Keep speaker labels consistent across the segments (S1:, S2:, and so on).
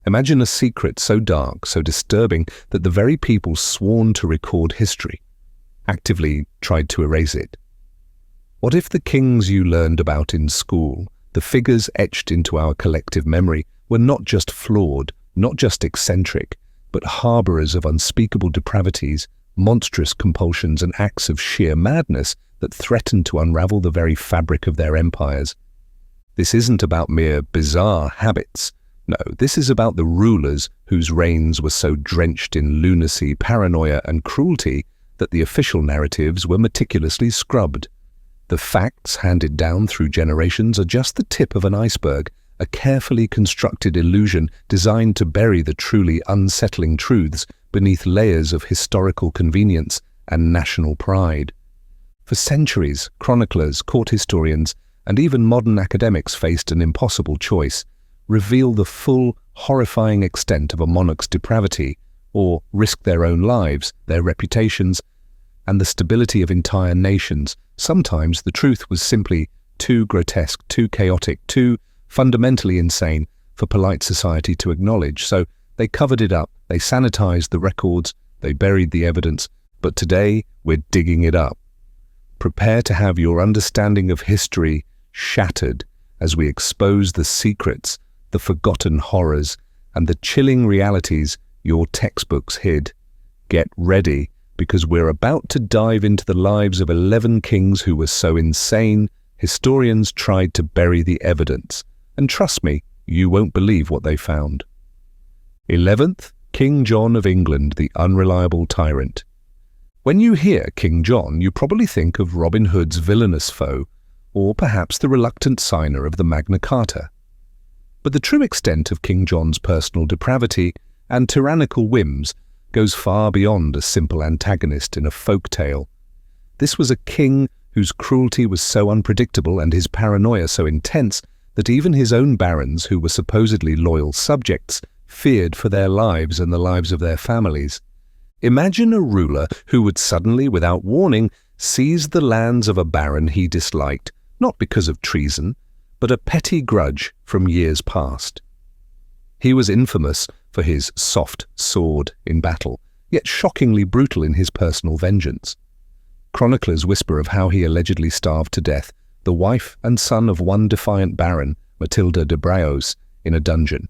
S1: Imagine a secret so dark, so disturbing, that the very people sworn to record history actively tried to erase it. What if the kings you learned about in school, the figures etched into our collective memory, were not just flawed, not just eccentric, but harbourers of unspeakable depravities, monstrous compulsions and acts of sheer madness that threatened to unravel the very fabric of their empires? This isn't about mere bizarre habits. No, this is about the rulers whose reigns were so drenched in lunacy, paranoia and cruelty that the official narratives were meticulously scrubbed. The facts handed down through generations are just the tip of an iceberg, a carefully constructed illusion designed to bury the truly unsettling truths beneath layers of historical convenience and national pride. For centuries, chroniclers, court historians, and even modern academics faced an impossible choice: reveal the full, horrifying extent of a monarch's depravity, or risk their own lives, their reputations, and the stability of entire nations. Sometimes the truth was simply too grotesque, too chaotic, too fundamentally insane for polite society to acknowledge. So they covered it up, they sanitized the records, they buried the evidence, but today we're digging it up. Prepare to have your understanding of history shattered as we expose the secrets, the forgotten horrors, and the chilling realities your textbooks hid. Get ready, because we're about to dive into the lives of 11 kings who were so insane, historians tried to bury the evidence. And trust me, you won't believe what they found. 11th, King John of England, the unreliable tyrant. When you hear King John, you probably think of Robin Hood's villainous foe, or perhaps the reluctant signer of the Magna Carta. But the true extent of King John's personal depravity and tyrannical whims goes far beyond a simple antagonist in a folk tale. This was a king whose cruelty was so unpredictable and his paranoia so intense that even his own barons, who were supposedly loyal subjects, feared for their lives and the lives of their families. Imagine a ruler who would suddenly, without warning, seize the lands of a baron he disliked, not because of treason, but a petty grudge from years past. He was infamous for his soft sword in battle, yet shockingly brutal in his personal vengeance. Chroniclers whisper of how he allegedly starved to death the wife and son of one defiant baron, Matilda de Braos, in a dungeon.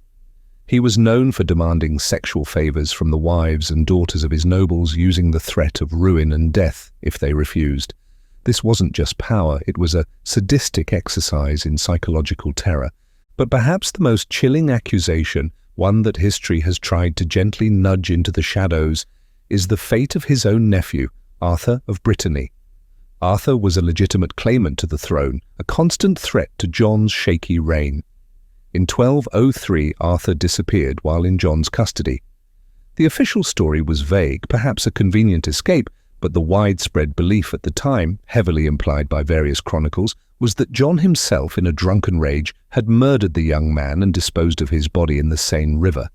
S1: He was known for demanding sexual favors from the wives and daughters of his nobles, using the threat of ruin and death if they refused. This wasn't just power, it was a sadistic exercise in psychological terror. But perhaps the most chilling accusation, one that history has tried to gently nudge into the shadows, is the fate of his own nephew, Arthur of Brittany. Arthur was a legitimate claimant to the throne, a constant threat to John's shaky reign. In 1203, Arthur disappeared while in John's custody. The official story was vague, perhaps a convenient escape, but the widespread belief at the time, heavily implied by various chronicles, was that John himself, in a drunken rage, had murdered the young man and disposed of his body in the Seine River.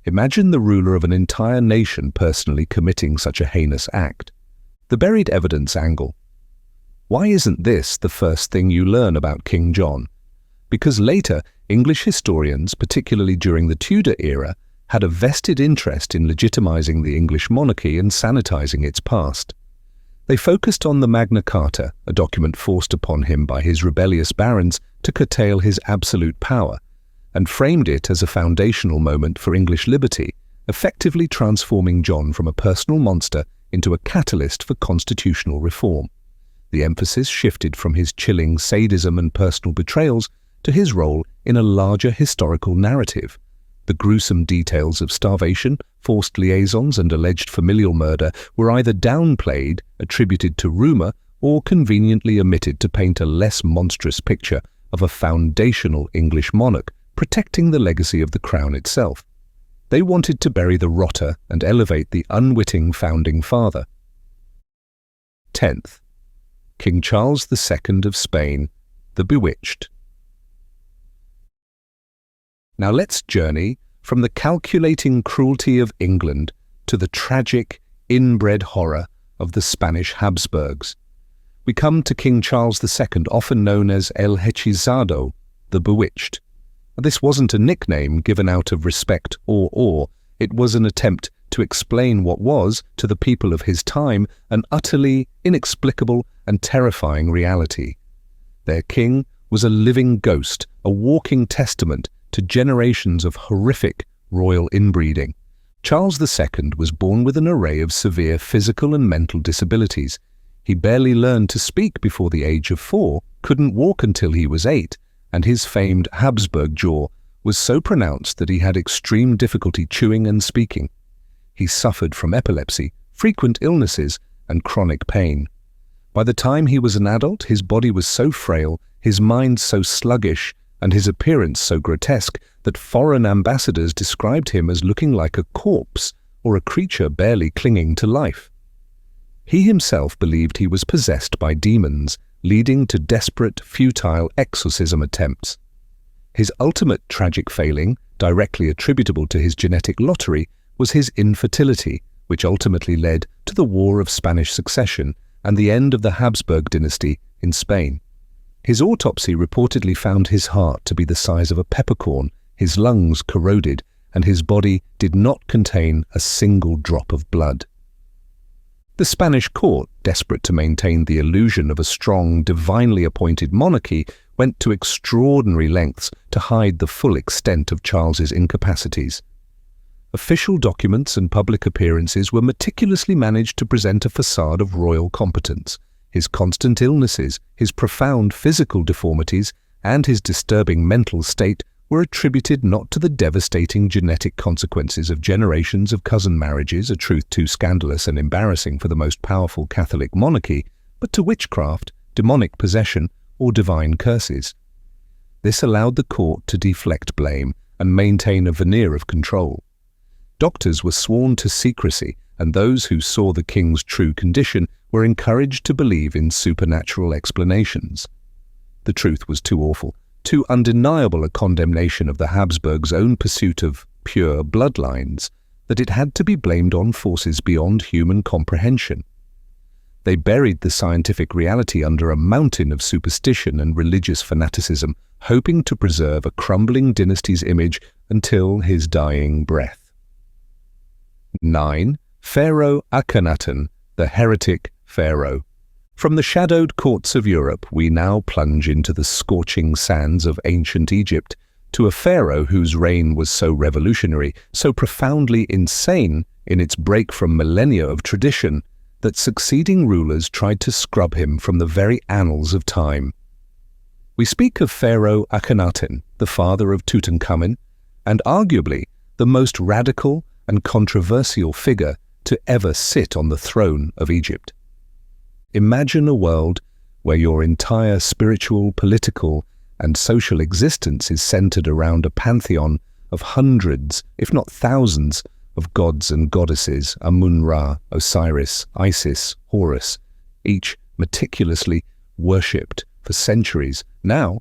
S1: Imagine the ruler of an entire nation personally committing such a heinous act. The buried evidence angle. Why isn't this the first thing you learn about King John? Because later, English historians, particularly during the Tudor era, had a vested interest in legitimizing the English monarchy and sanitizing its past. They focused on the Magna Carta, a document forced upon him by his rebellious barons to curtail his absolute power, and framed it as a foundational moment for English liberty, effectively transforming John from a personal monster into a catalyst for constitutional reform. The emphasis shifted from his chilling sadism and personal betrayals to his role in a larger historical narrative. The gruesome details of starvation, forced liaisons, and alleged familial murder were either downplayed, attributed to rumor, or conveniently omitted to paint a less monstrous picture of a foundational English monarch protecting the legacy of the crown itself. They wanted to bury the rotter and elevate the unwitting founding father. 10th, King Charles II of Spain, the Bewitched. Now let's journey from the calculating cruelty of England to the tragic, inbred horror of the Spanish Habsburgs. We come to King Charles II, often known as El Hechizado, the Bewitched. This wasn't a nickname given out of respect or awe. It was an attempt to explain what was, to the people of his time, an utterly inexplicable and terrifying reality. Their king was a living ghost, a walking testament to generations of horrific royal inbreeding. Charles II was born with an array of severe physical and mental disabilities. He barely learned to speak before the age of 4, couldn't walk until he was 8, and his famed Habsburg jaw was so pronounced that he had extreme difficulty chewing and speaking. He suffered from epilepsy, frequent illnesses, and chronic pain. By the time he was an adult, his body was so frail, his mind so sluggish, and his appearance so grotesque that foreign ambassadors described him as looking like a corpse or a creature barely clinging to life. He himself believed he was possessed by demons, leading to desperate, futile exorcism attempts. His ultimate tragic failing, directly attributable to his genetic lottery, was his infertility, which ultimately led to the War of Spanish Succession and the end of the Habsburg dynasty in Spain. His autopsy reportedly found his heart to be the size of a peppercorn, his lungs corroded, and his body did not contain a single drop of blood. The Spanish court, desperate to maintain the illusion of a strong, divinely appointed monarchy, went to extraordinary lengths to hide the full extent of Charles's incapacities. Official documents and public appearances were meticulously managed to present a facade of royal competence. His constant illnesses, his profound physical deformities, and his disturbing mental state were attributed not to the devastating genetic consequences of generations of cousin marriages, a truth too scandalous and embarrassing for the most powerful Catholic monarchy, but to witchcraft, demonic possession, or divine curses. This allowed the court to deflect blame and maintain a veneer of control. Doctors were sworn to secrecy, and those who saw the king's true condition were encouraged to believe in supernatural explanations. The truth was too awful, too undeniable a condemnation of the Habsburgs' own pursuit of pure bloodlines, that it had to be blamed on forces beyond human comprehension. They buried the scientific reality under a mountain of superstition and religious fanaticism, hoping to preserve a crumbling dynasty's image until his dying breath. 9. Pharaoh Akhenaten, the heretic pharaoh. From the shadowed courts of Europe, we now plunge into the scorching sands of ancient Egypt, to a pharaoh whose reign was so revolutionary, so profoundly insane in its break from millennia of tradition, that succeeding rulers tried to scrub him from the very annals of time. We speak of Pharaoh Akhenaten, the father of Tutankhamun, and arguably the most radical and controversial figure to ever sit on the throne of Egypt. Imagine a world where your entire spiritual, political, and social existence is centered around a pantheon of hundreds, if not thousands, of gods and goddesses, Amun-Ra, Osiris, Isis, Horus, each meticulously worshipped for centuries. Now,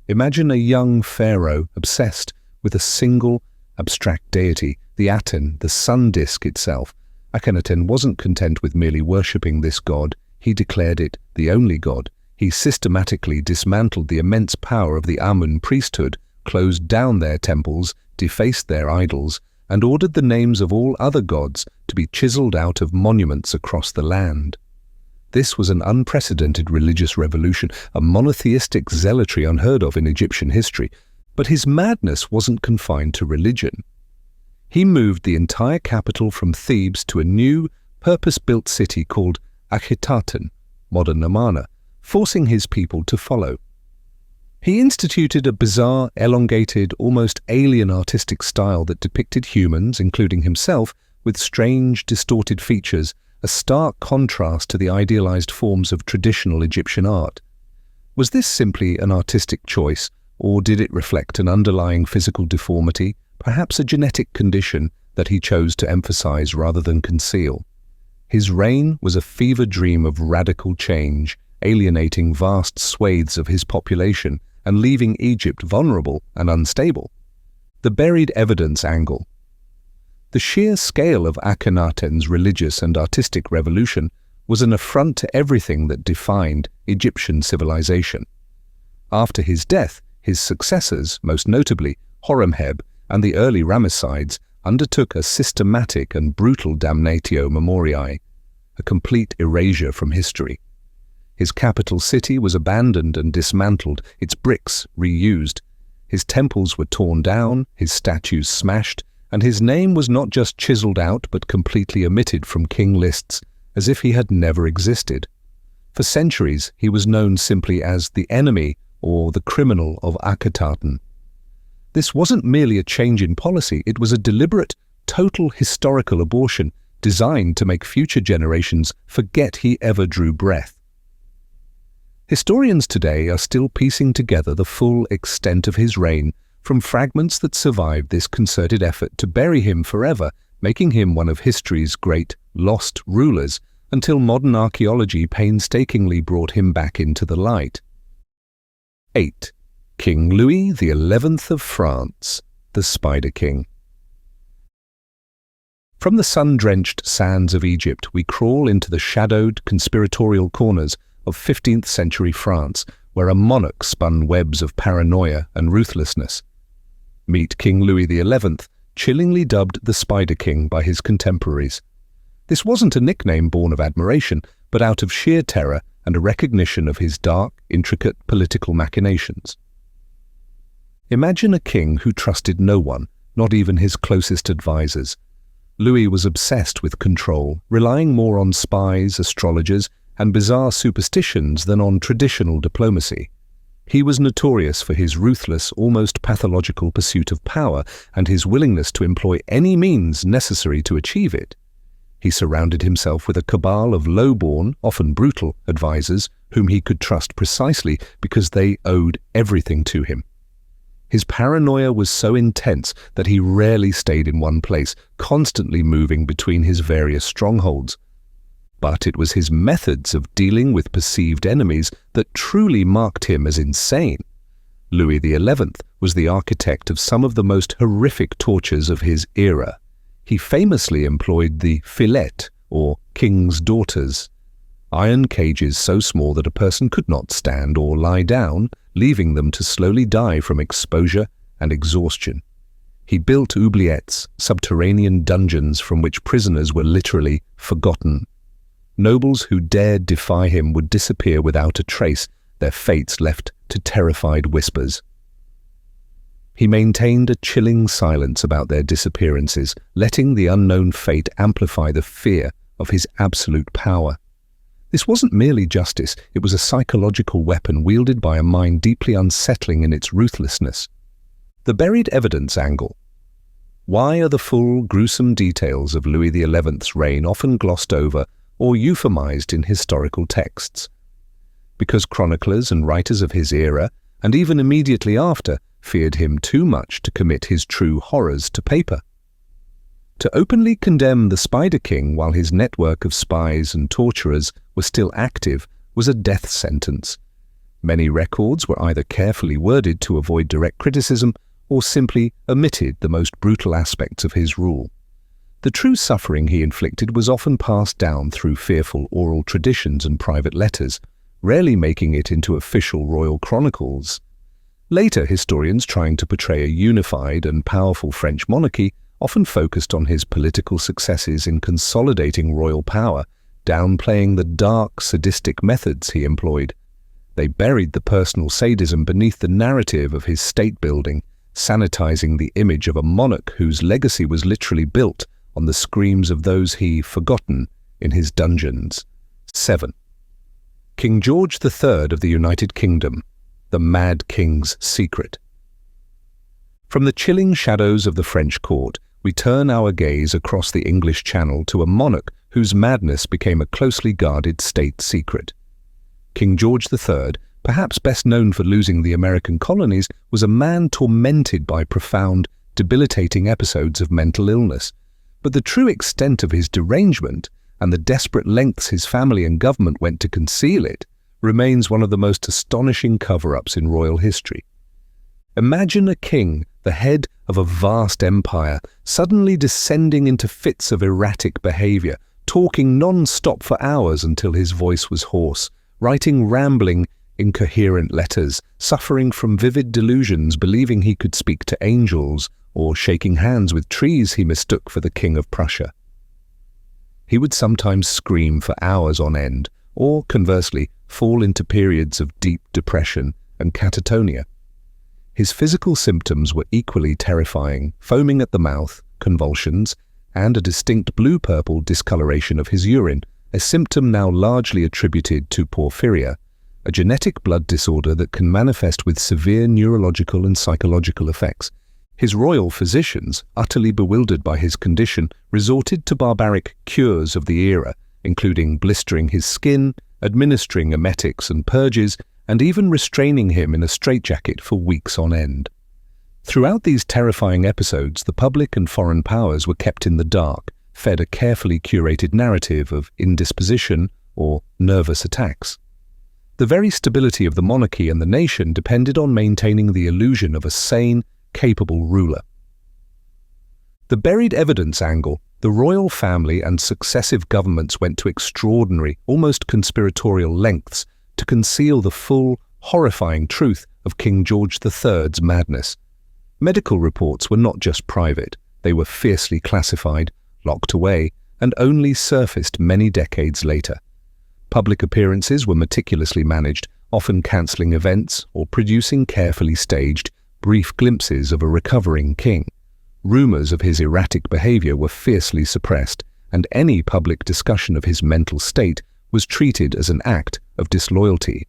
S1: imagine a young pharaoh obsessed with a single abstract deity, the Aten, the sun disk itself. Akhenaten wasn't content with merely worshipping this god. He declared it the only god. He systematically dismantled the immense power of the Amun priesthood, closed down their temples, defaced their idols, and ordered the names of all other gods to be chiseled out of monuments across the land. This was an unprecedented religious revolution, a monotheistic zealotry unheard of in Egyptian history. But his madness wasn't confined to religion. He moved the entire capital from Thebes to a new, purpose-built city called Akhetaten, modern Amarna, forcing his people to follow. He instituted a bizarre, elongated, almost alien artistic style that depicted humans, including himself, with strange, distorted features, a stark contrast to the idealized forms of traditional Egyptian art. Was this simply an artistic choice, or did it reflect an underlying physical deformity, perhaps a genetic condition that he chose to emphasize rather than conceal? His reign was a fever dream of radical change, alienating vast swathes of his population and leaving Egypt vulnerable and unstable. The buried evidence angle. The sheer scale of Akhenaten's religious and artistic revolution was an affront to everything that defined Egyptian civilization. After his death, his successors, most notably Horemheb, and the early Ramessides undertook a systematic and brutal damnatio memoriae, a complete erasure from history. His capital city was abandoned and dismantled, its bricks reused. His temples were torn down, his statues smashed, and his name was not just chiseled out but completely omitted from king lists, as if he had never existed. For centuries, he was known simply as the enemy or the criminal of Akhetaten. This wasn't merely a change in policy, it was a deliberate, total historical abortion designed to make future generations forget he ever drew breath. Historians today are still piecing together the full extent of his reign from fragments that survived this concerted effort to bury him forever, making him one of history's great lost rulers, until modern archaeology painstakingly brought him back into the light. 8. King Louis XI of France, the Spider King. From the sun-drenched sands of Egypt, we crawl into the shadowed, conspiratorial corners of 15th century France, where a monarch spun webs of paranoia and ruthlessness. Meet King Louis XI, chillingly dubbed the Spider King by his contemporaries. This wasn't a nickname born of admiration, but out of sheer terror and a recognition of his dark, intricate political machinations. Imagine a king who trusted no one, not even his closest advisors. Louis was obsessed with control, relying more on spies, astrologers, and bizarre superstitions than on traditional diplomacy. He was notorious for his ruthless, almost pathological pursuit of power and his willingness to employ any means necessary to achieve it. He surrounded himself with a cabal of low-born, often brutal, advisors whom he could trust precisely because they owed everything to him. His paranoia was so intense that he rarely stayed in one place, constantly moving between his various strongholds. But it was his methods of dealing with perceived enemies that truly marked him as insane. Louis XI was the architect of some of the most horrific tortures of his era. He famously employed the filette, or king's daughters, iron cages so small that a person could not stand or lie down, leaving them to slowly die from exposure and exhaustion. He built oubliettes, subterranean dungeons from which prisoners were literally forgotten. Nobles who dared defy him would disappear without a trace, their fates left to terrified whispers. He maintained a chilling silence about their disappearances, letting the unknown fate amplify the fear of his absolute power. This wasn't merely justice, it was a psychological weapon wielded by a mind deeply unsettling in its ruthlessness. The buried evidence angle. Why are the full, gruesome details of Louis XI's reign often glossed over or euphemized in historical texts? Because chroniclers and writers of his era, and even immediately after, feared him too much to commit his true horrors to paper. To openly condemn the Spider King while his network of spies and torturers were still active was a death sentence. Many records were either carefully worded to avoid direct criticism or simply omitted the most brutal aspects of his rule. The true suffering he inflicted was often passed down through fearful oral traditions and private letters, rarely making it into official royal chronicles. Later historians trying to portray a unified and powerful French monarchy often focused on his political successes in consolidating royal power, downplaying the dark, sadistic methods he employed. They buried the personal sadism beneath the narrative of his state-building, sanitizing the image of a monarch whose legacy was literally built on the screams of those he forgotten in his dungeons. 7. King George III of the United Kingdom, the Mad King's Secret. From the chilling shadows of the French court, we turn our gaze across the English Channel to a monarch whose madness became a closely guarded state secret. King George III, perhaps best known for losing the American colonies, was a man tormented by profound, debilitating episodes of mental illness. But the true extent of his derangement, and the desperate lengths his family and government went to conceal it, remains one of the most astonishing cover-ups in royal history. Imagine a king, the head of a vast empire, suddenly descending into fits of erratic behavior, talking non-stop for hours until his voice was hoarse, writing rambling, incoherent letters, suffering from vivid delusions, believing he could speak to angels, or shaking hands with trees he mistook for the King of Prussia. He would sometimes scream for hours on end, or, conversely, fall into periods of deep depression and catatonia. His physical symptoms were equally terrifying: foaming at the mouth, convulsions, and a distinct blue-purple discoloration of his urine, a symptom now largely attributed to porphyria, a genetic blood disorder that can manifest with severe neurological and psychological effects. His royal physicians, utterly bewildered by his condition, resorted to barbaric cures of the era, including blistering his skin, administering emetics and purges, and even restraining him in a straitjacket for weeks on end. Throughout these terrifying episodes, the public and foreign powers were kept in the dark, fed a carefully curated narrative of indisposition or nervous attacks. The very stability of the monarchy and the nation depended on maintaining the illusion of a sane, capable ruler. The buried evidence angle: the royal family and successive governments went to extraordinary, almost conspiratorial lengths to conceal the full, horrifying truth of King George III's madness. Medical reports were not just private, they were fiercely classified, locked away, and only surfaced many decades later. Public appearances were meticulously managed, often cancelling events or producing carefully staged, brief glimpses of a recovering king. Rumours of his erratic behaviour were fiercely suppressed, and any public discussion of his mental state was treated as an act of disloyalty.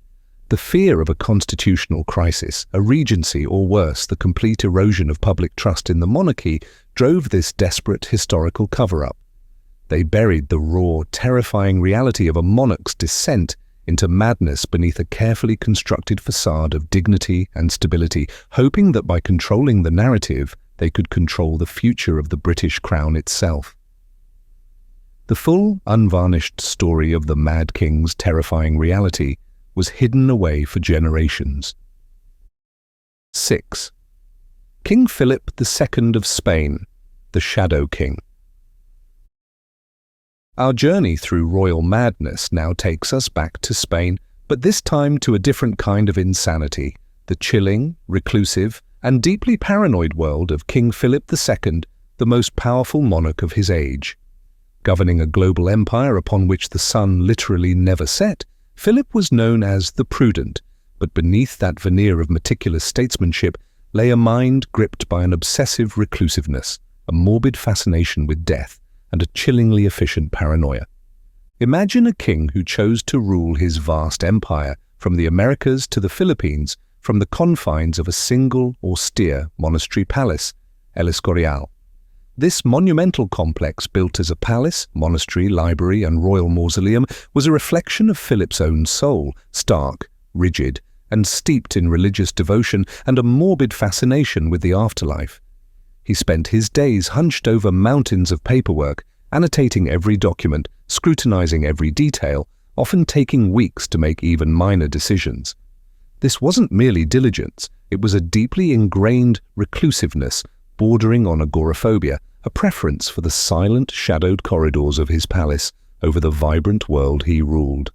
S1: The fear of a constitutional crisis, a regency, or worse, the complete erosion of public trust in the monarchy, drove this desperate historical cover-up. They buried the raw, terrifying reality of a monarch's descent into madness beneath a carefully constructed facade of dignity and stability, hoping that by controlling the narrative, they could control the future of the British crown itself. The full, unvarnished story of the Mad King's terrifying reality was hidden away for generations. 6. King Philip II of Spain, the Shadow King. Our journey through royal madness now takes us back to Spain, but this time to a different kind of insanity: the chilling, reclusive, and deeply paranoid world of King Philip II, the most powerful monarch of his age. Governing a global empire upon which the sun literally never set, Philip was known as the Prudent, but beneath that veneer of meticulous statesmanship lay a mind gripped by an obsessive reclusiveness, a morbid fascination with death, and a chillingly efficient paranoia. Imagine a king who chose to rule his vast empire from the Americas to the Philippines from the confines of a single austere monastery palace, El Escorial. This monumental complex, built as a palace, monastery, library, and royal mausoleum, was a reflection of Philip's own soul, stark, rigid, and steeped in religious devotion and a morbid fascination with the afterlife. He spent his days hunched over mountains of paperwork, annotating every document, scrutinizing every detail, often taking weeks to make even minor decisions. This wasn't merely diligence, it was a deeply ingrained reclusiveness bordering on agoraphobia, a preference for the silent, shadowed corridors of his palace over the vibrant world he ruled.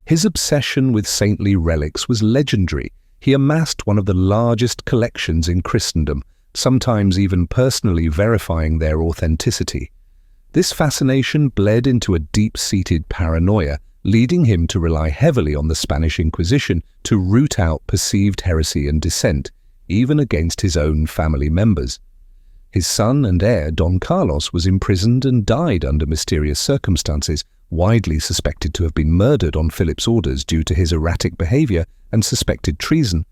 S1: His obsession with saintly relics was legendary. He amassed one of the largest collections in Christendom, sometimes even personally verifying their authenticity. This fascination bled into a deep-seated paranoia, leading him to rely heavily on the Spanish Inquisition to root out perceived heresy and dissent, even against his own family members. His son and heir, Don Carlos, was imprisoned and died under mysterious circumstances, widely suspected to have been murdered on Philip's orders due to his erratic behavior and suspected treason.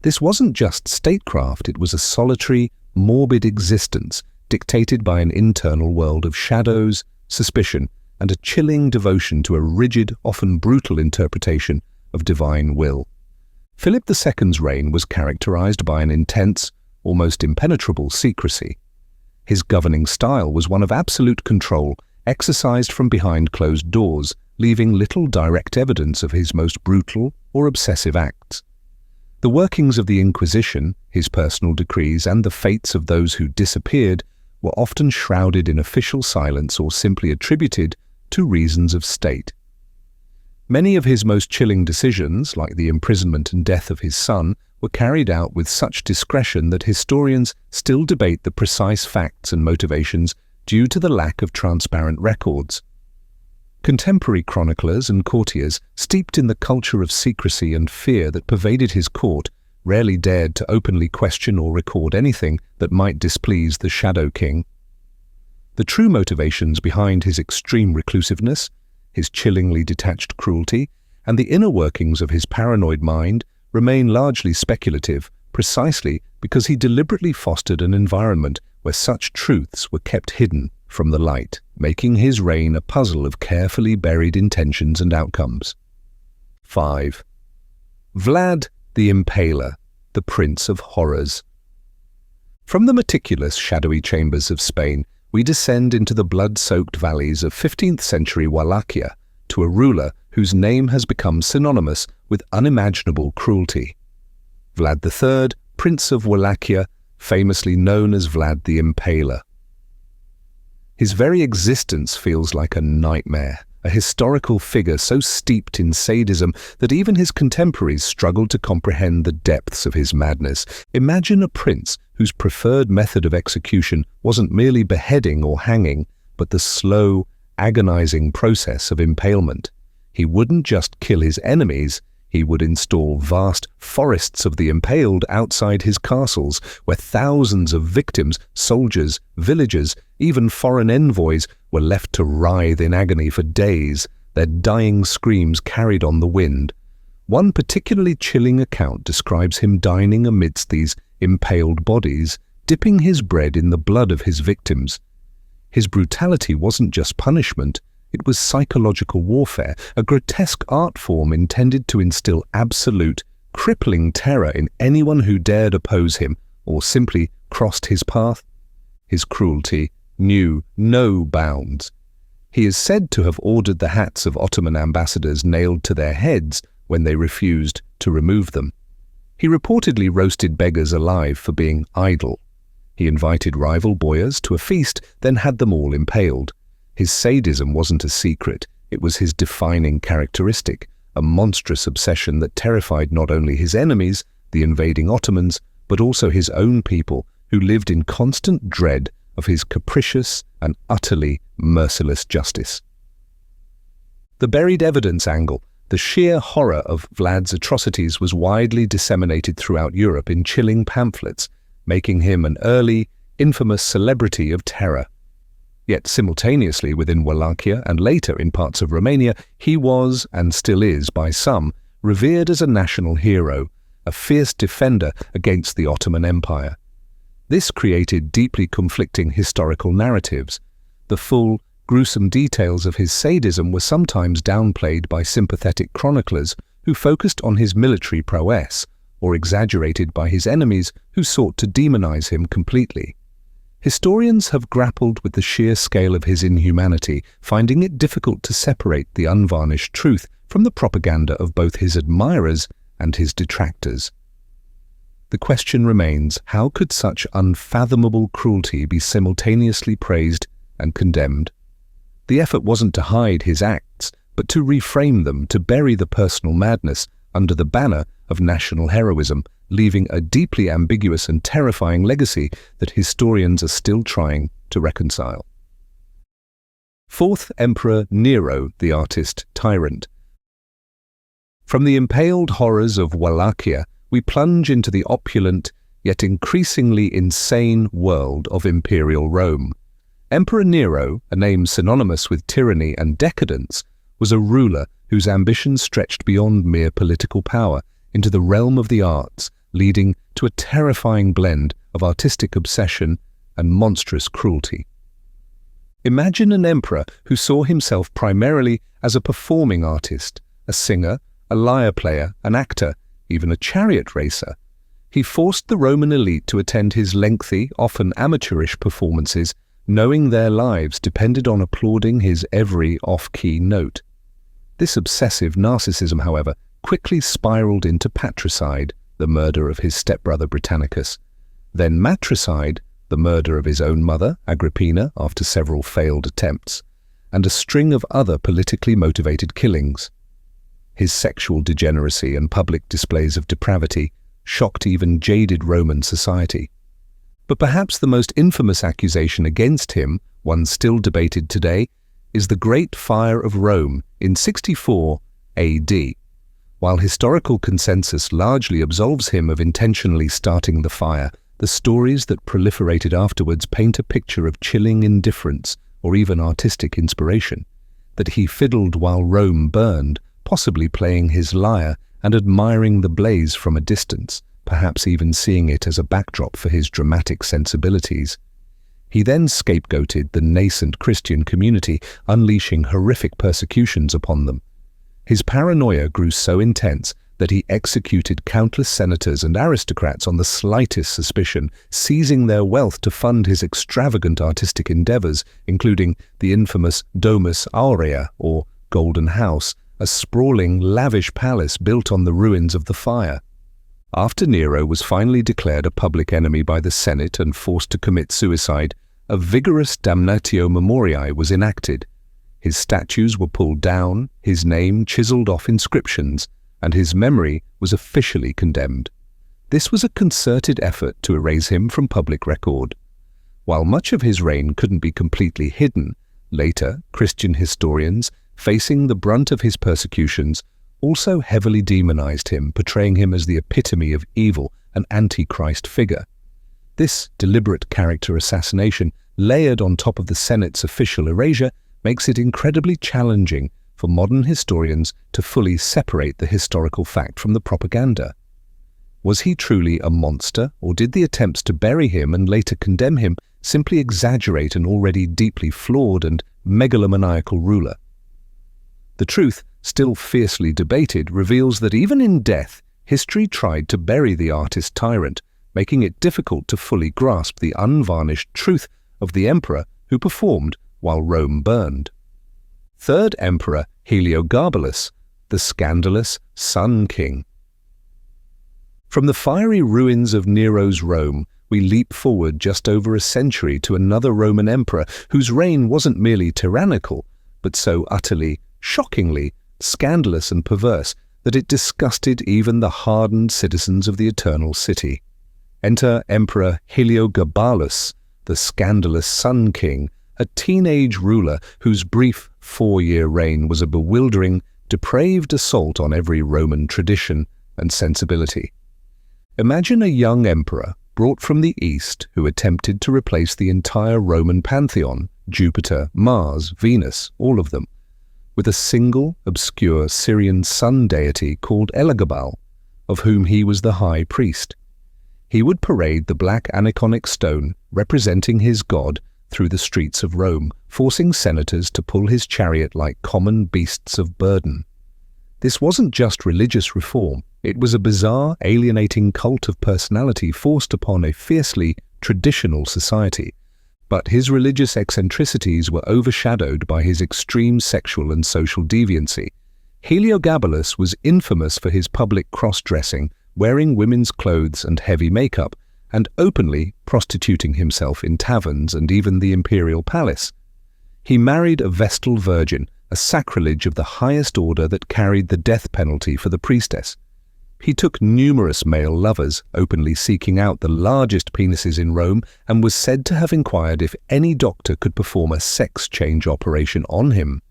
S1: This wasn't just statecraft, it was a solitary, morbid existence dictated by an internal world of shadows, suspicion, and a chilling devotion to a rigid, often brutal interpretation of divine will. Philip II's reign was characterized by an intense, almost impenetrable secrecy. His governing style was one of absolute control, exercised from behind closed doors, leaving little direct evidence of his most brutal or obsessive acts. The workings of the Inquisition, his personal decrees, and the fates of those who disappeared were often shrouded in official silence or simply attributed to reasons of state. Many of his most chilling decisions, like the imprisonment and death of his son, were carried out with such discretion that historians still debate the precise facts and motivations due to the lack of transparent records. Contemporary chroniclers and courtiers, steeped in the culture of secrecy and fear that pervaded his court, rarely dared to openly question or record anything that might displease the Shadow King. The true motivations behind his extreme reclusiveness, his chillingly detached cruelty, and the inner workings of his paranoid mind remain largely speculative, precisely because he deliberately fostered an environment where such truths were kept hidden from the light, making his reign a puzzle of carefully buried intentions and outcomes. 5. Vlad the Impaler, the Prince of Horrors. From the meticulous, shadowy chambers of Spain, we descend into the blood-soaked valleys of 15th century Wallachia to a ruler whose name has become synonymous with unimaginable cruelty. Vlad III, Prince of Wallachia, famously known as Vlad the Impaler. His very existence feels like a nightmare, a historical figure so steeped in sadism that even his contemporaries struggled to comprehend the depths of his madness. Imagine a prince whose preferred method of execution wasn't merely beheading or hanging, but the slow, agonizing process of impalement. He wouldn't just kill his enemies, he would install vast forests of the impaled outside his castles, where thousands of victims, soldiers, villagers, even foreign envoys were left to writhe in agony for days, their dying screams carried on the wind. One particularly chilling account describes him dining amidst these impaled bodies, dipping his bread in the blood of his victims. His brutality wasn't just punishment, it was psychological warfare, a grotesque art form intended to instill absolute, crippling terror in anyone who dared oppose him or simply crossed his path. His cruelty knew no bounds. He is said to have ordered the hats of Ottoman ambassadors nailed to their heads when they refused to remove them. He reportedly roasted beggars alive for being idle. He invited rival boyars to a feast, then had them all impaled. His sadism wasn't a secret, it was his defining characteristic, a monstrous obsession that terrified not only his enemies, the invading Ottomans, but also his own people, who lived in constant dread of his capricious and utterly merciless justice. The buried evidence angle, the sheer horror of Vlad's atrocities, was widely disseminated throughout Europe in chilling pamphlets, making him an early, infamous celebrity of terror. Yet simultaneously within Wallachia and later in parts of Romania, he was, and still is by some, revered as a national hero, a fierce defender against the Ottoman Empire. This created deeply conflicting historical narratives. The full, gruesome details of his sadism were sometimes downplayed by sympathetic chroniclers who focused on his military prowess, or exaggerated by his enemies who sought to demonize him completely. Historians have grappled with the sheer scale of his inhumanity, finding it difficult to separate the unvarnished truth from the propaganda of both his admirers and his detractors. The question remains, how could such unfathomable cruelty be simultaneously praised and condemned? The effort wasn't to hide his acts, but to reframe them, to bury the personal madness under the banner of national heroism, leaving a deeply ambiguous and terrifying legacy that historians are still trying to reconcile. 4th Emperor Nero, the artist tyrant. From the impaled horrors of Wallachia, we plunge into the opulent, yet increasingly insane world of Imperial Rome. Emperor Nero, a name synonymous with tyranny and decadence, was a ruler whose ambitions stretched beyond mere political power into the realm of the arts, leading to a terrifying blend of artistic obsession and monstrous cruelty. Imagine an emperor who saw himself primarily as a performing artist, a singer, a lyre player, an actor, even a chariot racer. He forced the Roman elite to attend his lengthy, often amateurish performances, knowing their lives depended on applauding his every off-key note. This obsessive narcissism, however, quickly spiraled into patricide, the murder of his stepbrother Britannicus, then matricide, the murder of his own mother, Agrippina, after several failed attempts, and a string of other politically motivated killings. His sexual degeneracy and public displays of depravity shocked even jaded Roman society. But perhaps the most infamous accusation against him, one still debated today, is the Great Fire of Rome in 64 AD. While historical consensus largely absolves him of intentionally starting the fire, the stories that proliferated afterwards paint a picture of chilling indifference or even artistic inspiration, that he fiddled while Rome burned, possibly playing his lyre and admiring the blaze from a distance, perhaps even seeing it as a backdrop for his dramatic sensibilities. He then scapegoated the nascent Christian community, unleashing horrific persecutions upon them. His paranoia grew so intense that he executed countless senators and aristocrats on the slightest suspicion, seizing their wealth to fund his extravagant artistic endeavors, including the infamous Domus Aurea, or Golden House, a sprawling, lavish palace built on the ruins of the fire. After Nero was finally declared a public enemy by the Senate and forced to commit suicide, a vigorous damnatio memoriae was enacted. His statues were pulled down, his name chiseled off inscriptions, and his memory was officially condemned. This was a concerted effort to erase him from public record. While much of his reign couldn't be completely hidden, later Christian historians, facing the brunt of his persecutions, also heavily demonized him, portraying him as the epitome of evil, an antichrist figure. This deliberate character assassination, layered on top of the Senate's official erasure, makes it incredibly challenging for modern historians to fully separate the historical fact from the propaganda. Was he truly a monster, or did the attempts to bury him and later condemn him simply exaggerate an already deeply flawed and megalomaniacal ruler? The truth, still fiercely debated, reveals that even in death, history tried to bury the artist tyrant, making it difficult to fully grasp the unvarnished truth of the emperor who performed while Rome burned. Third Emperor Heliogabalus, the scandalous Sun King. From the fiery ruins of Nero's Rome, we leap forward just over a century to another Roman emperor whose reign wasn't merely tyrannical, but so utterly, shockingly, scandalous and perverse that it disgusted even the hardened citizens of the Eternal City. Enter Emperor Heliogabalus, the scandalous Sun King, a teenage ruler whose brief 4-year reign was a bewildering, depraved assault on every Roman tradition and sensibility. Imagine a young emperor brought from the East who attempted to replace the entire Roman pantheon, Jupiter, Mars, Venus, all of them, with a single, obscure Syrian sun deity called Elagabal, of whom he was the high priest. He would parade the black aniconic stone representing his god through the streets of Rome, forcing senators to pull his chariot like common beasts of burden. This wasn't just religious reform, it was a bizarre, alienating cult of personality forced upon a fiercely traditional society. But his religious eccentricities were overshadowed by his extreme sexual and social deviancy. Heliogabalus was infamous for his public cross-dressing, wearing women's clothes and heavy makeup, and openly prostituting himself in taverns and even the imperial palace. He married a Vestal virgin, a sacrilege of the highest order that carried the death penalty for the priestess. He took numerous male lovers, openly seeking out the largest penises in Rome, and was said to have inquired if any doctor could perform a sex change operation on him.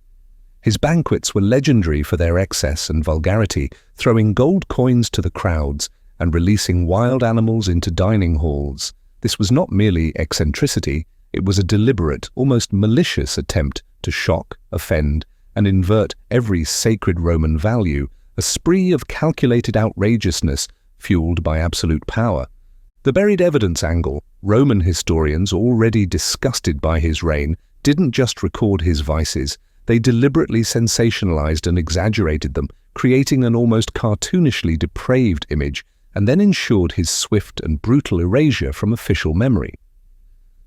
S1: His banquets were legendary for their excess and vulgarity, throwing gold coins to the crowds and releasing wild animals into dining halls. This was not merely eccentricity, it was a deliberate, almost malicious attempt to shock, offend, and invert every sacred Roman value, a spree of calculated outrageousness fueled by absolute power. The buried evidence angle, Roman historians, already disgusted by his reign, didn't just record his vices, they deliberately sensationalized and exaggerated them, creating an almost cartoonishly depraved image, and then ensured his swift and brutal erasure from official memory.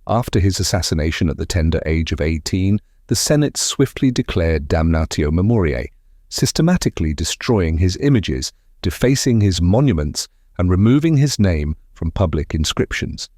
S1: After his assassination at the tender age of 18, the Senate swiftly declared damnatio memoriae, systematically destroying his images, defacing his monuments, and removing his name from public inscriptions.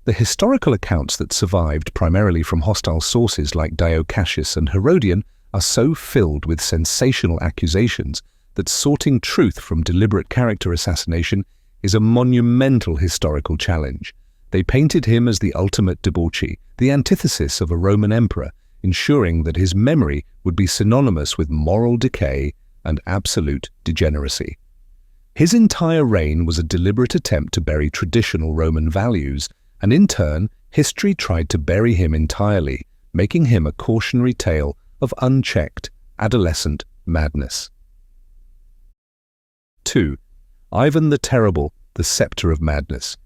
S1: The historical accounts that survived, primarily from hostile sources like Dio Cassius and Herodian, are so filled with sensational accusations that sorting truth from deliberate character assassination is a monumental historical challenge. They painted him as the ultimate debauchee, the antithesis of a Roman emperor, ensuring that his memory would be synonymous with moral decay and absolute degeneracy. His entire reign was a deliberate attempt to bury traditional Roman values, and in turn, history tried to bury him entirely, making him a cautionary tale of unchecked, adolescent madness. 2. Ivan the Terrible, the Scepter of Madness.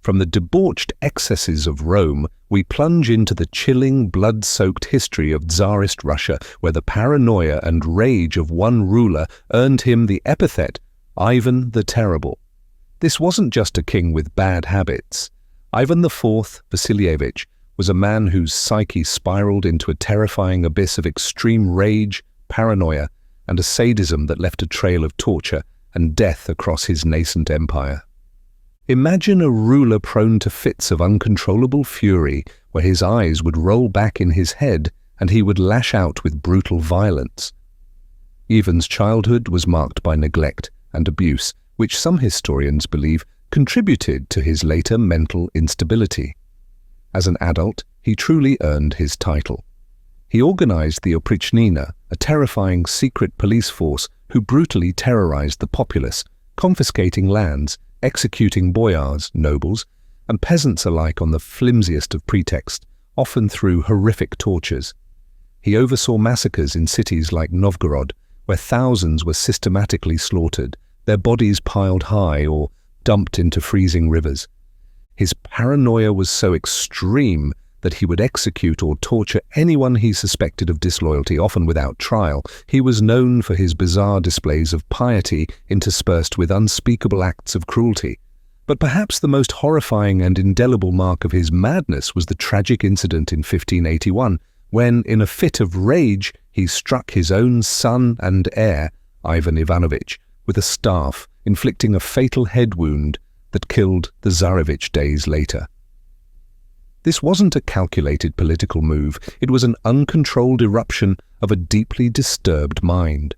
S1: From the debauched excesses of Rome, we plunge into the chilling, blood-soaked history of Tsarist Russia, where the paranoia and rage of one ruler earned him the epithet Ivan the Terrible. This wasn't just a king with bad habits. Ivan IV Vasilievich was a man whose psyche spiraled into a terrifying abyss of extreme rage, paranoia, and a sadism that left a trail of torture and death across his nascent empire. Imagine a ruler prone to fits of uncontrollable fury, where his eyes would roll back in his head and he would lash out with brutal violence. Ivan's childhood was marked by neglect and abuse, which some historians believe contributed to his later mental instability. As an adult, he truly earned his title. He organized the Oprichnina, a terrifying secret police force who brutally terrorized the populace, confiscating lands, executing boyars, nobles, and peasants alike on the flimsiest of pretexts, often through horrific tortures. He oversaw massacres in cities like Novgorod, where thousands were systematically slaughtered, their bodies piled high or dumped into freezing rivers. His paranoia was so extreme that he would execute or torture anyone he suspected of disloyalty, often without trial. He was known for his bizarre displays of piety interspersed with unspeakable acts of cruelty. But perhaps the most horrifying and indelible mark of his madness was the tragic incident in 1581, when, in a fit of rage, he struck his own son and heir, Ivan Ivanovich, with a staff, inflicting a fatal head wound that killed the Tsarevich days later. This wasn't a calculated political move, it was an uncontrolled eruption of a deeply disturbed mind.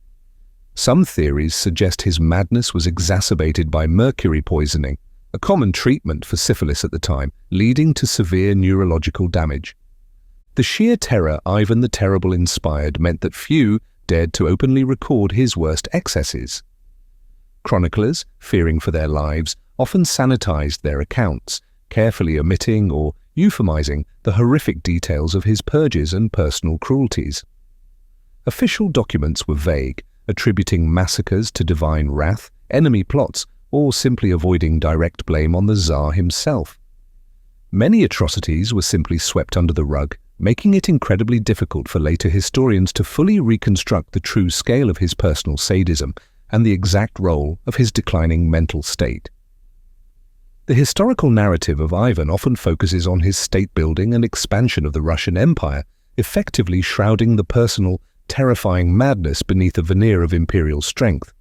S1: Some theories suggest his madness was exacerbated by mercury poisoning, a common treatment for syphilis at the time, leading to severe neurological damage. The sheer terror Ivan the Terrible inspired meant that few dared to openly record his worst excesses. Chroniclers, fearing for their lives, often sanitized their accounts, carefully omitting or euphemizing the horrific details of his purges and personal cruelties. Official documents were vague, attributing massacres to divine wrath, enemy plots, or simply avoiding direct blame on the Tsar himself. Many atrocities were simply swept under the rug, making it incredibly difficult for later historians to fully reconstruct the true scale of his personal sadism and the exact role of his declining mental state. The historical narrative of Ivan often focuses on his state-building and expansion of the Russian Empire, effectively shrouding the personal, terrifying madness beneath a veneer of imperial strength.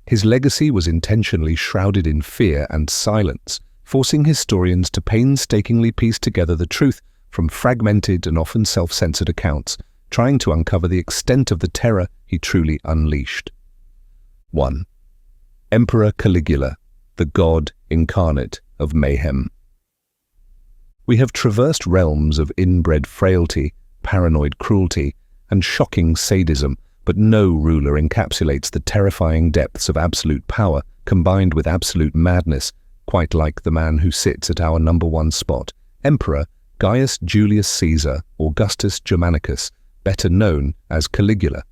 S1: His legacy was intentionally shrouded in fear and silence, forcing historians to painstakingly piece together the truth from fragmented and often self-censored accounts, trying to uncover the extent of the terror he truly unleashed. 1. Emperor Caligula, the god incarnate of mayhem. We have traversed realms of inbred frailty, paranoid cruelty, and shocking sadism, but no ruler encapsulates the terrifying depths of absolute power combined with absolute madness, quite like the man who sits at our number one spot, Emperor Gaius Julius Caesar Augustus Germanicus, better known as Caligula.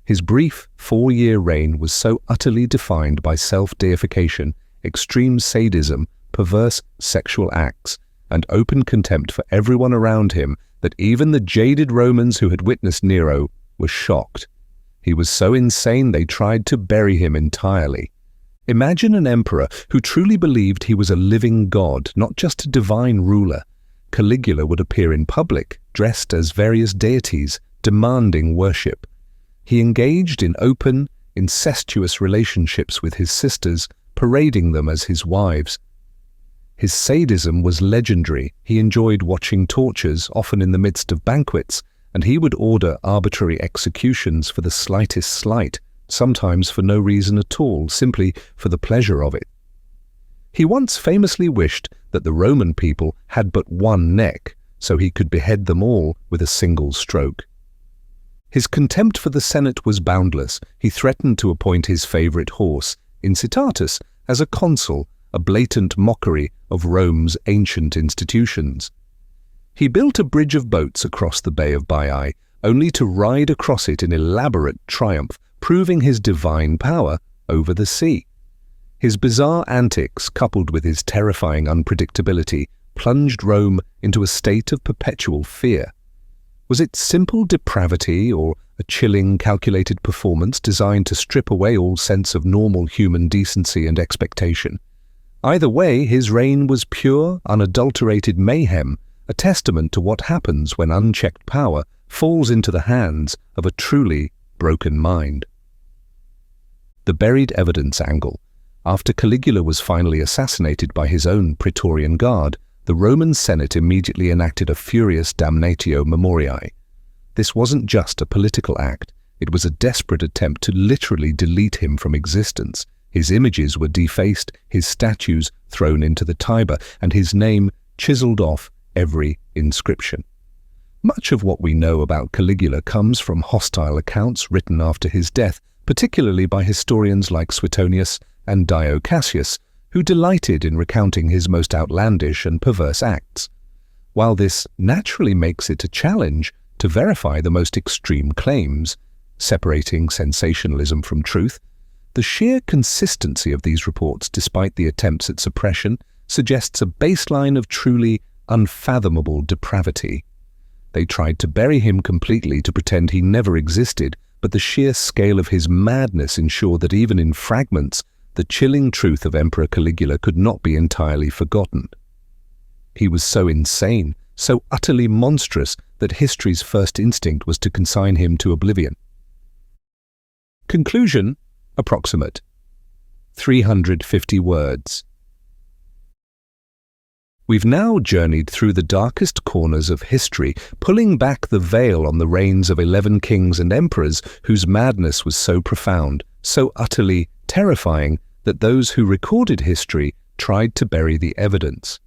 S1: His brief 4-year reign was so utterly defined by self-deification, extreme sadism, perverse sexual acts, and open contempt for everyone around him that even the jaded Romans who had witnessed Nero were shocked. He was so insane they tried to bury him entirely. Imagine an emperor who truly believed he was a living god, not just a divine ruler. Caligula would appear in public, dressed as various deities, demanding worship. He engaged in open, incestuous relationships with his sisters, parading them as his wives. His sadism was legendary. He enjoyed watching tortures, often in the midst of banquets, and he would order arbitrary executions for the slightest slight, sometimes for no reason at all, simply for the pleasure of it. He once famously wished that the Roman people had but one neck, so he could behead them all with a single stroke. His contempt for the Senate was boundless. He threatened to appoint his favorite horse, Incitatus, as a consul, a blatant mockery of Rome's ancient institutions. He built a bridge of boats across the Bay of Baiae, only to ride across it in elaborate triumph, proving his divine power over the sea. His bizarre antics, coupled with his terrifying unpredictability, plunged Rome into a state of perpetual fear. Was it simple depravity or a chilling, calculated performance designed to strip away all sense of normal human decency and expectation? Either way, his reign was pure, unadulterated mayhem, a testament to what happens when unchecked power falls into the hands of a truly broken mind. The buried evidence angle. After Caligula was finally assassinated by his own Praetorian Guard, the Roman Senate immediately enacted a furious damnatio memoriae. This wasn't just a political act, it was a desperate attempt to literally delete him from existence. His images were defaced, his statues thrown into the Tiber, and his name chiseled off every inscription. Much of what we know about Caligula comes from hostile accounts written after his death, particularly by historians like Suetonius and Dio Cassius, who delighted in recounting his most outlandish and perverse acts. While this naturally makes it a challenge to verify the most extreme claims, separating sensationalism from truth, the sheer consistency of these reports, despite the attempts at suppression, suggests a baseline of truly unfathomable depravity. They tried to bury him completely to pretend he never existed, but the sheer scale of his madness ensured that even in fragments, the chilling truth of Emperor Caligula could not be entirely forgotten. He was so insane, so utterly monstrous, that history's first instinct was to consign him to oblivion. Conclusion, approximate. 350 words. We've now journeyed through the darkest corners of history, pulling back the veil on the reigns of 11 kings and emperors whose madness was so profound, so utterly terrifying, that those who recorded history tried to bury the evidence.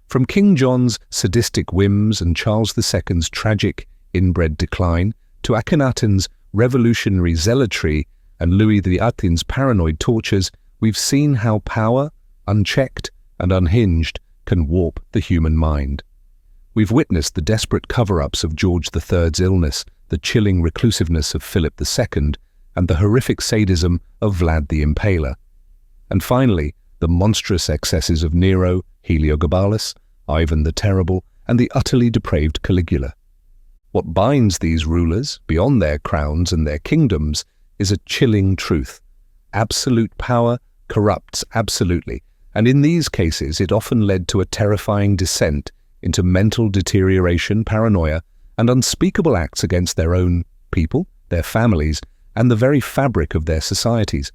S1: From King John's sadistic whims and Charles II's tragic, inbred decline, to Akhenaten's revolutionary zealotry and Louis XVIII's paranoid tortures, we've seen how power, unchecked and unhinged, can warp the human mind. We've witnessed the desperate cover-ups of George III's illness, the chilling reclusiveness of Philip II, and the horrific sadism of Vlad the Impaler. And finally, the monstrous excesses of Nero, Heliogabalus, Ivan the Terrible, and the utterly depraved Caligula. What binds these rulers, beyond their crowns and their kingdoms, is a chilling truth. Absolute power corrupts absolutely, and in these cases it often led to a terrifying descent into mental deterioration, paranoia, and unspeakable acts against their own people, their families, and the very fabric of their societies.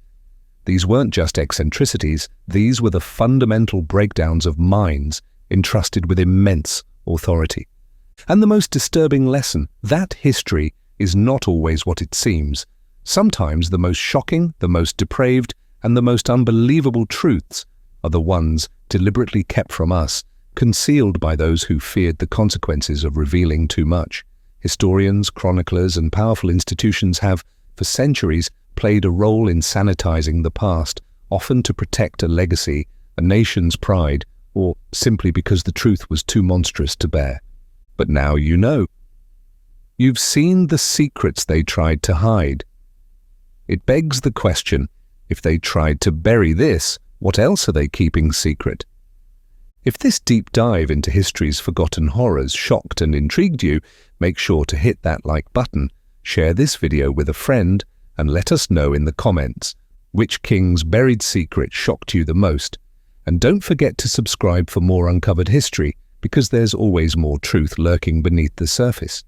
S1: These weren't just eccentricities, these were the fundamental breakdowns of minds entrusted with immense authority. And the most disturbing lesson, that history is not always what it seems. Sometimes the most shocking, the most depraved, and the most unbelievable truths are the ones deliberately kept from us, concealed by those who feared the consequences of revealing too much. Historians, chroniclers, and powerful institutions have, for centuries, played a role in sanitizing the past, often to protect a legacy, a nation's pride, or simply because the truth was too monstrous to bear. But now you know. You've seen the secrets they tried to hide. It begs the question, if they tried to bury this, what else are they keeping secret? If this deep dive into history's forgotten horrors shocked and intrigued you, make sure to hit that like button, share this video with a friend, and let us know in the comments which king's buried secret shocked you the most. And don't forget to subscribe for more uncovered history, because there's always more truth lurking beneath the surface.